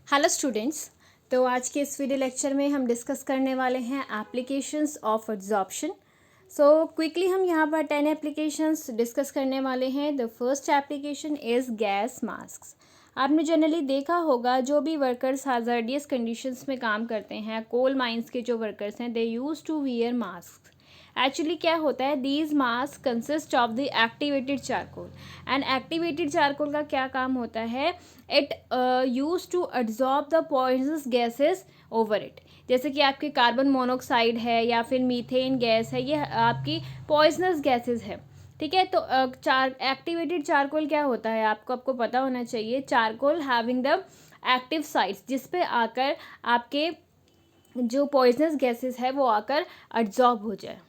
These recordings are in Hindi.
Hello students. तो आज के इस वीडियो लेक्चर में हम डिस्कस करने वाले हैं applications of absorption. So quickly हम यहाँ पर 10 एप्लीकेशंस डिस्कस करने वाले हैं। The first application is gas mask. आपने जनरली देखा होगा जो भी वर्कर्स हाजार्डियस कंडीशंस में काम करते हैं, कोल माइंस के जो वर्कर्स हैं, they use to wear mask. Actually क्या होता है, these mask consist of the activated charcoal. And activated charcoal का क्या काम होता है, it use to absorb the poisonous gases over it. जैसे कि आपके कार्बन मोनोऑक्साइड है या फिर मीथेन गैस है, ये आपकी पॉइजनस गैसेस है। ठीक है, तो एक्टिवेटेड चारकोल क्या होता है, आपको पता होना चाहिए। Charcoal having the active sites, जिस पे आकर आपके जो पॉइजनस गैसेस है वो आकर एब्जॉर्ब हो जाए।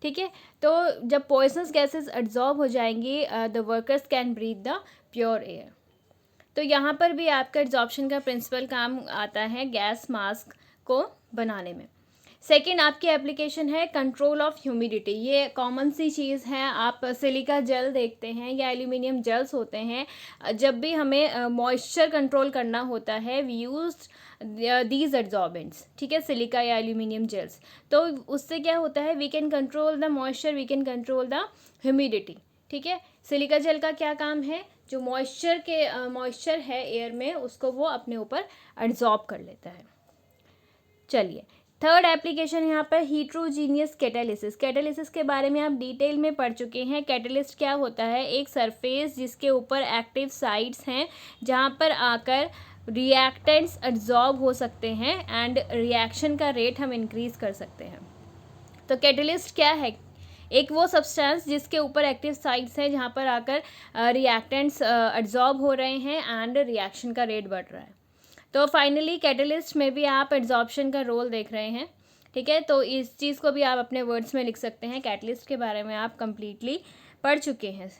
ठीक है, तो जब पॉइजनस गैसेस एब्जॉर्ब हो जाएंगी, the workers can breathe the pure air. तो यहाँ पर भी आपका एब्जॉर्प्शन का प्रिंसिपल काम आता है गैस मास्क को बनाने में। सेकेंड आपकी एप्लीकेशन है कंट्रोल ऑफ ह्यूमिडिटी। ये कॉमन सी चीज़ है, आप सिलिका जेल देखते हैं या एल्यूमिनियम जेल्स होते हैं। जब भी हमें मॉइस्चर कंट्रोल करना होता है, वी यूज दीज एड्जॉर्बेंट्स। ठीक है, सिलिका या एल्यूमिनियम जेल्स। तो उससे क्या होता है, we can control the moisture, we can control the humidity. ठीक है, सिलिका जेल का क्या काम है, जो मॉइस्चर है एयर में, उसको वो अपने ऊपर एब्जॉर्ब कर लेता है। चलिए, थर्ड एप्लीकेशन यहाँ पर हीट्रोजीनियस कैटालिसिस। कैटालिसिस के बारे में आप डिटेल में पढ़ चुके हैं। कैटालिस्ट क्या होता है, एक सरफेस जिसके ऊपर एक्टिव साइट्स हैं, जहाँ पर आकर रिएक्टेंट्स एब्जॉर्ब हो सकते हैं एंड रिएक्शन का रेट हम इंक्रीज कर सकते हैं। तो कैटालिस्ट क्या है, एक वो सब्सटेंस जिसके ऊपर एक्टिव साइट्स हैं, जहाँ पर आकर रिएक्टेंट्स एब्जॉर्ब हो रहे हैं एंड रिएक्शन का रेट बढ़ रहा है। तो फाइनली कैटलिस्ट में भी आप एब्जॉर्प्शन का रोल देख रहे हैं। ठीक है, तो इस चीज़ को भी आप अपने वर्ड्स में लिख सकते हैं। कैटलिस्ट के बारे में आप कंप्लीटली पढ़ चुके हैं।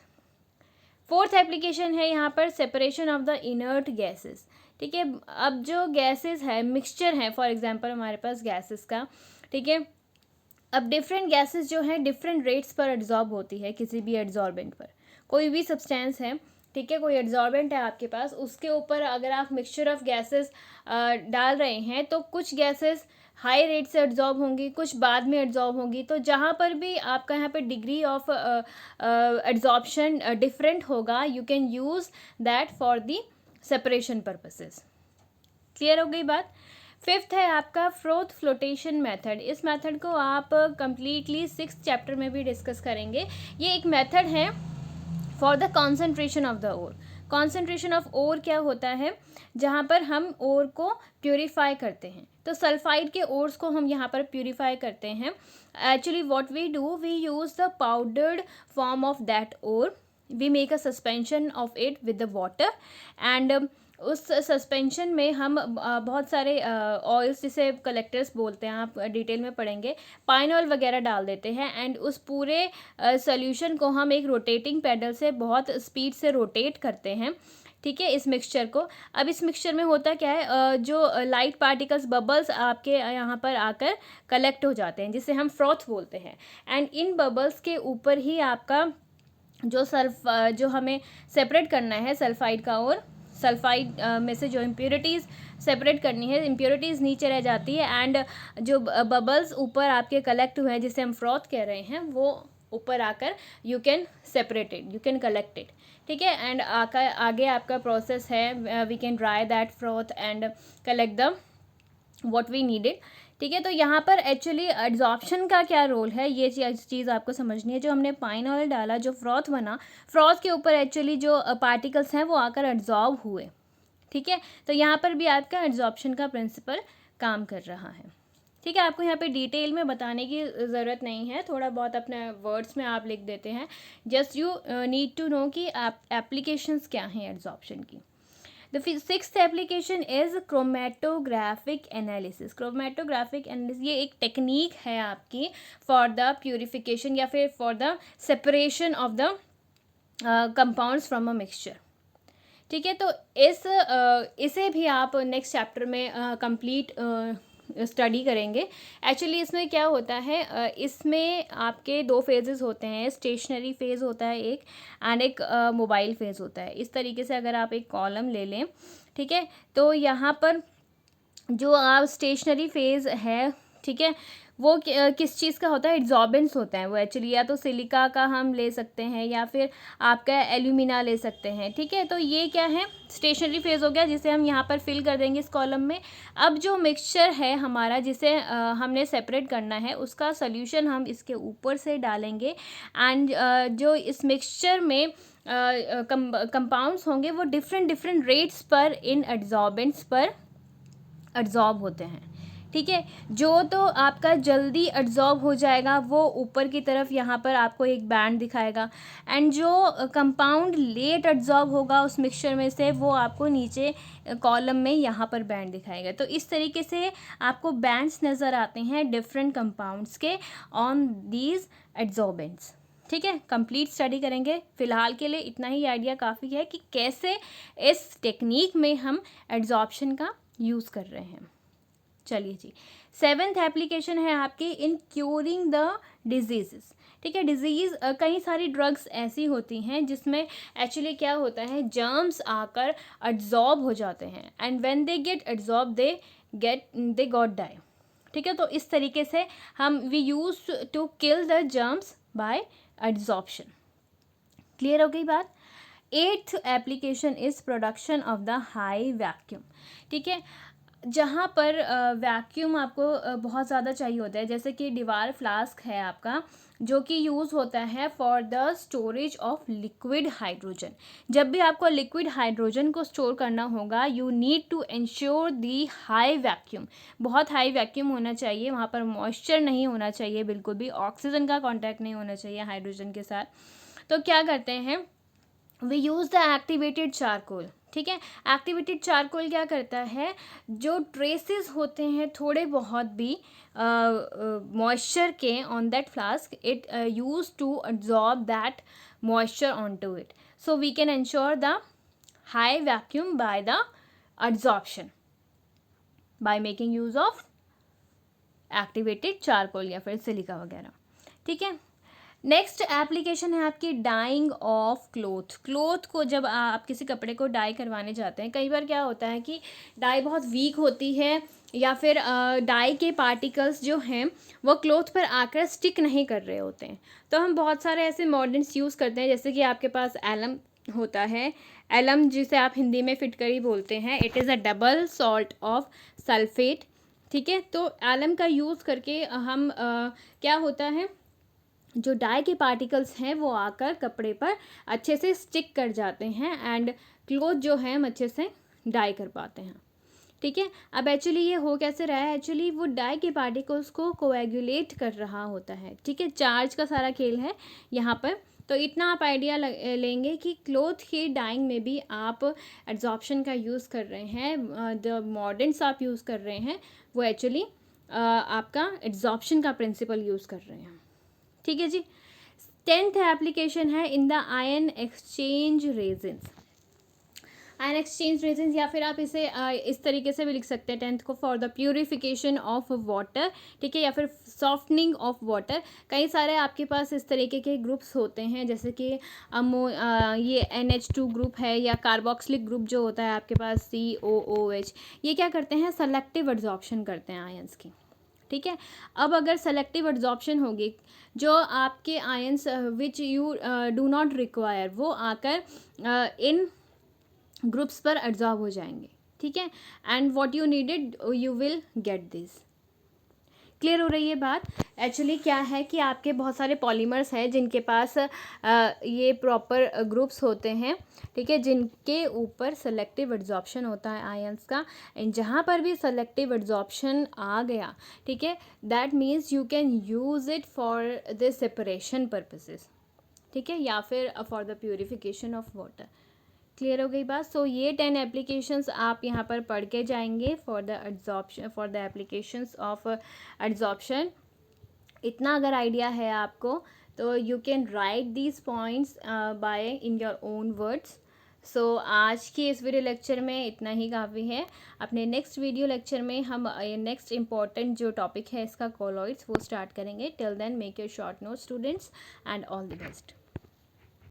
फोर्थ एप्लीकेशन है यहाँ पर separation of the inert gases. ठीक है, अब जो गैसेस है, मिक्सचर है, फॉर एग्जांपल हमारे पास गैसेस का। ठीक है, अब डिफरेंट गैसेस जो हैं डिफरेंट रेट्स पर एब्जॉर्ब होती है किसी भी एड्जॉर्बेंट पर। कोई भी सब्सटेंस है, ठीक है, कोई एड्जॉर्बेंट है आपके पास, उसके ऊपर अगर आप मिक्सचर ऑफ गैसेस डाल रहे हैं, तो कुछ गैसेस हाई रेट से एड्जॉर्ब होंगी, कुछ बाद में एड्जॉर्ब होंगी। तो जहाँ पर भी आपका यहाँ पे डिग्री ऑफ एड्जॉर्प्शन डिफरेंट होगा, you can use that for the separation purposes. Clear हो गई बात। फिफ्थ है आपका फ्रोथ फ्लोटेशन मेथड। इस मेथड को आप कंप्लीटली 6th चैप्टर में भी डिस्कस करेंगे। ये एक मेथड है for the concentration of the ore. Concentration of ore क्या होता है, जहाँ पर हम ओर को प्योरीफाई करते हैं। तो सल्फाइड के ओर्स को हम यहाँ पर प्योरीफाई करते हैं। Actually what we do, we use the powdered form of that ore, we make a suspension of it with the water and उस सस्पेंशन में हम बहुत सारे ऑयल्स, जिसे कलेक्टर्स बोलते हैं, आप डिटेल में पढ़ेंगे, पाइन ऑयल वगैरह डाल देते हैं एंड उस पूरे सोल्यूशन को हम एक रोटेटिंग पैडल से बहुत स्पीड से रोटेट करते हैं। ठीक है, इस मिक्सचर को। अब इस मिक्सचर में होता क्या है, जो लाइट पार्टिकल्स, बबल्स आपके यहाँ पर आकर कलेक्ट हो जाते हैं, जिसे हम फ्रॉथ बोलते हैं। एंड इन बबल्स के ऊपर ही आपका जो हमें सेपरेट करना है सल्फाइड का, और सल्फाइड में से जो इम्प्योरिटीज़ सेपरेट करनी है, इम्प्योरिटीज़ नीचे रह जाती है एंड जो बबल्स ऊपर आपके कलेक्ट हुए हैं, जिसे हम फ्रॉथ कह रहे हैं, वो ऊपर आकर you can separate it, you can collect it. ठीक है, एंड आगे आपका प्रोसेस है, we can dry that froth and collect the what we needed. ठीक है, तो यहाँ पर एक्चुअली एड्जॉर्प्शन का क्या रोल है, ये चीज़ आपको समझनी है। जो हमने पाइन ऑयल डाला, जो फ्रॉथ बना, फ्रॉथ के ऊपर एक्चुअली जो पार्टिकल्स हैं वो आकर एड्जॉर्ब हुए। ठीक है, तो यहाँ पर भी आपका एड्जॉर्प्शन का प्रिंसिपल काम कर रहा है। ठीक है, आपको यहाँ पे डिटेल में बताने की ज़रूरत नहीं है, थोड़ा बहुत अपने वर्ड्स में आप लिख देते हैं। Just you need to know कि एप्लीकेशंस क्या हैं एड्जॉर्प्शन की। The sixth application is chromatographic analysis. Chromatographic analysis ये एक टेक्निक है आपकी फॉर द प्यूरिफिकेशन या फिर for the separation of the compounds from a mixture. ठीक है, तो इसे भी आप नेक्स्ट चैप्टर में कंप्लीट स्टडी करेंगे। एक्चुअली इसमें क्या होता है, इसमें आपके 2 फेजेस होते हैं, स्टेशनरी फेज़ होता है एक, एंड एक मोबाइल फेज़ होता है। इस तरीके से अगर आप एक कॉलम ले लें, ठीक है। तो यहाँ पर जो आप स्टेशनरी फेज़ है, ठीक है, वो किस चीज़ का होता है, एड्जॉर्बेंस होता है वो एक्चुअली, या तो सिलिका का हम ले सकते हैं या फिर आपका एल्यूमिना ले सकते हैं, ठीक है। तो ये क्या है, स्टेशनरी फेज़ हो गया, जिसे हम यहाँ पर फिल कर देंगे इस कॉलम में। अब जो मिक्सचर है हमारा, जिसे हमने सेपरेट करना है, उसका सोल्यूशन हम इसके ऊपर से डालेंगे एंड जो इस मिक्सचर में कंपाउंड्स होंगे वो डिफरेंट रेट्स पर इन एड्जॉर्बेंट्स पर एड्जॉर्ब होते हैं, ठीक है। जो तो आपका जल्दी एड्जॉर्ब हो जाएगा वो ऊपर की तरफ यहाँ पर आपको एक बैंड दिखाएगा, एंड जो कंपाउंड लेट एड्जॉर्ब होगा उस मिक्सचर में से वो आपको नीचे कॉलम में यहाँ पर बैंड दिखाएगा। तो इस तरीके से आपको बैंड्स नज़र आते हैं डिफरेंट कंपाउंड्स के ऑन दीज एड्जॉर्बेंट्स, ठीक है। कंप्लीट स्टडी करेंगे। फ़िलहाल के लिए इतना ही आइडिया काफ़ी है कि कैसे इस टेक्निक में हम एड्जॉर्प्शन का यूज़ कर रहे हैं। चलिए जी, 7th एप्लीकेशन है आपकी इन क्यूरिंग द डिजीज़, ठीक है। डिजीज़ कई सारी ड्रग्स ऐसी होती हैं जिसमें एक्चुअली क्या होता है, जर्म्स आकर एड्जॉर्ब हो जाते हैं and when they get adsorb they got die, ठीक है। तो इस तरीके से हम we use to kill the germs by adsorption. Clear हो गई बात। 8th application is production of the high vacuum, ठीक है। जहाँ पर वैक्यूम आपको बहुत ज़्यादा चाहिए होता है, जैसे कि दीवार फ्लास्क है आपका, जो कि यूज़ होता है for the storage of liquid hydrogen. जब भी आपको लिक्विड हाइड्रोजन को स्टोर करना होगा, you need to ensure the high vacuum. बहुत हाई वैक्यूम होना चाहिए, वहाँ पर मॉइस्चर नहीं होना चाहिए, बिल्कुल भी ऑक्सीजन का कॉन्टैक्ट नहीं होना चाहिए हाइड्रोजन के साथ। तो क्या करते हैं, we use the activated charcoal, ठीक है। एक्टिवेटेड चारकोल क्या करता है, जो ट्रेसेस होते हैं थोड़े बहुत भी मॉइस्चर के on that flask, it use to absorb that moisture onto it, so we can ensure the high vacuum by the adsorption by making use of activated charcoal या फिर सिलिका वगैरह, ठीक है। नेक्स्ट एप्लीकेशन है आपकी डाइंग ऑफ क्लोथ। क्लोथ को जब आप किसी कपड़े को डाई करवाने जाते हैं, कई बार क्या होता है कि डाई बहुत वीक होती है या फिर डाई के पार्टिकल्स जो हैं वो क्लोथ पर आकर स्टिक नहीं कर रहे होते हैं। तो हम बहुत सारे ऐसे मॉडर्न्स यूज़ करते हैं, जैसे कि आपके पास एलम होता है, एलम जिसे आप हिंदी में फिटकरी बोलते हैं। It is a double salt of sulphate, ठीक है। तो एलम का यूज़ करके हम क्या होता है, जो डाई के पार्टिकल्स हैं वो आकर कपड़े पर अच्छे से स्टिक कर जाते हैं एंड क्लोथ जो है हम अच्छे से डाई कर पाते हैं, ठीक है। अब एक्चुअली ये हो कैसे रहा है, एक्चुअली वो डाई के पार्टिकल्स को कोएगुलेट कर रहा होता है, ठीक है। चार्ज का सारा खेल है यहाँ पर। तो इतना आप आइडिया लेंगे कि क्लोथ की डाइंग में भी आप एड्जॉर्प्शन का यूज़ कर रहे हैं, द मॉडर्न्स आप यूज़ कर रहे हैं वो एक्चुअली आपका एड्जॉर्प्शन का प्रिंसिपल यूज़ कर रहे हैं, ठीक है जी। 10th एप्लीकेशन है in the ion exchange resins. Ion exchange resins, या फिर आप इसे इस तरीके से भी लिख सकते हैं 10th को, for the purification of water, ठीक है, या फिर सॉफ्टनिंग ऑफ वाटर। कई सारे आपके पास इस तरीके के ग्रुप्स होते हैं, जैसे कि ये NH2 ग्रुप है, या कार्बोक्सिलिक ग्रुप जो होता है आपके पास COOH। ये क्या करते हैं, सेलेक्टिव एड्जॉर्प्शन करते हैं आयंस की, ठीक है। अब अगर सेलेक्टिव एड्जॉर्प्शन होगी, जो आपके ions which you do not require, वो आकर इन ग्रुप्स पर एड्जॉर्ब हो जाएंगे, ठीक है। And what you needed you will get this. Clear हो रही है बात। एक्चुअली क्या है कि आपके बहुत सारे पॉलीमर्स हैं जिनके पास ये प्रॉपर ग्रुप्स होते हैं, ठीक है, जिनके ऊपर सेलेक्टिव एड्जॉर्प्शन होता है आयंस का। एंड जहाँ पर भी सेलेक्टिव एड्जॉर्प्शन आ गया, ठीक है, that means you can use it for the separation purposes, ठीक है, या फिर for the purification of water. Clear हो गई बात। सो ये 10 एप्लीकेशंस आप यहाँ पर पढ़ के जाएंगे for the adsorption, for the applications of adsorption. इतना अगर आइडिया है आपको तो you can write these points by in your own words. So आज की इस वीडियो लेक्चर में इतना ही काफ़ी है। अपने नेक्स्ट वीडियो लेक्चर में हम नेक्स्ट इम्पॉर्टेंट जो टॉपिक है इसका कॉलॉइड्स वो स्टार्ट करेंगे। Till then make your short note students and all the best.